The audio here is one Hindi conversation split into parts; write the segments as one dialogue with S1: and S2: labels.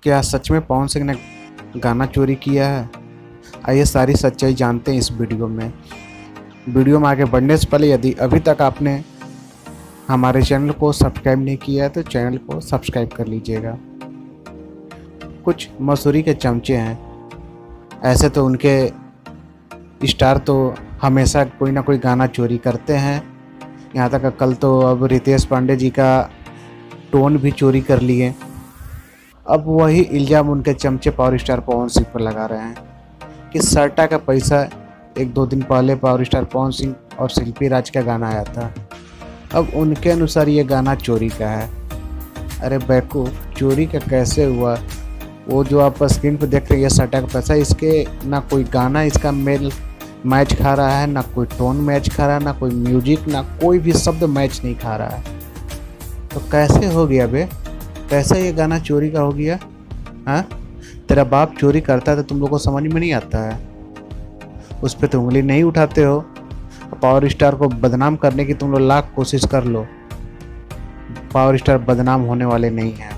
S1: क्या सच में पवन सिंह ने गाना चोरी किया है? आइए सारी सच्चाई जानते हैं इस वीडियो में। वीडियो में आगे बढ़ने से पहले यदि अभी तक आपने हमारे चैनल को सब्सक्राइब नहीं किया है तो चैनल को सब्सक्राइब कर लीजिएगा। कुछ मसूरी के चमचे हैं, ऐसे तो उनके स्टार तो हमेशा कोई ना कोई गाना चोरी करते हैं। यहाँ तक कल तो अब रितेश पांडे जी का टोन भी चोरी कर लिए। अब वही इल्ज़ाम उनके चमचे पावर स्टार पवन सिंह पर लगा रहे हैं कि सट्टा का पैसा। एक दो दिन पहले पावर स्टार पवन सिंह और शिल्पी राज का गाना आया था, अब उनके अनुसार ये गाना चोरी का है। अरे बेवकूफ़, चोरी का कैसे हुआ? वो जो आप स्क्रीन पर देख रहे हैं ये सट्टा का पैसा, इसके ना कोई गाना इसका मेल मैच खा रहा है, ना कोई टोन मैच खा रहा है, ना कोई म्यूजिक, ना कोई भी शब्द मैच नहीं खा रहा है। तो कैसे हो गया बे? कैसे ये गाना चोरी का हो गया? हाँ, तेरा बाप चोरी करता है तो तुम लोग को समझ में नहीं आता है, उस पर तो उंगली नहीं उठाते हो। पावर स्टार को बदनाम करने की तुम लोग लाख कोशिश कर लो, पावर स्टार बदनाम होने वाले नहीं हैं।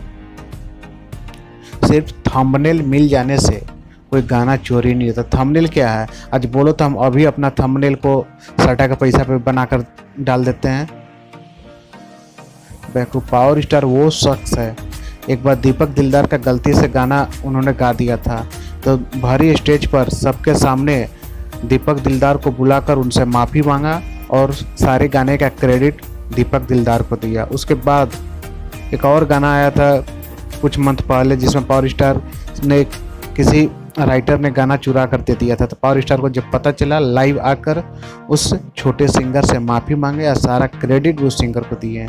S1: सिर्फ थंबनेल मिल जाने से कोई गाना चोरी नहीं होता। थंबनेल क्या है? आज बोलो तो हम अभी अपना थंबनेल को सट्टा का पैसा पे बनाकर डाल देते हैं। बेवकूफ, पावर स्टार वो शख्स है, एक बार दीपक दिलदार का गलती से गाना उन्होंने गा दिया था तो भारी स्टेज पर सबके सामने दीपक दिलदार को बुलाकर उनसे माफ़ी मांगा और सारे गाने का क्रेडिट दीपक दिलदार को दिया। उसके बाद एक और गाना आया था कुछ मंथ पहले जिसमें पावर स्टार ने किसी राइटर ने गाना चुरा कर दे दिया था, तो पावर स्टार को जब पता चला लाइव आकर उस छोटे सिंगर से माफ़ी मांगे और सारा क्रेडिट उस सिंगर को दिए।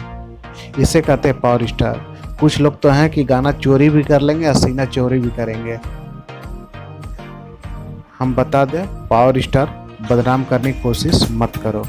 S1: इसे कहते हैं पावर स्टार। कुछ लोग तो हैं कि गाना चोरी भी कर लेंगे और सीना चोरी भी करेंगे। हम बता दें, पावर स्टार बदनाम करने की कोशिश मत करो।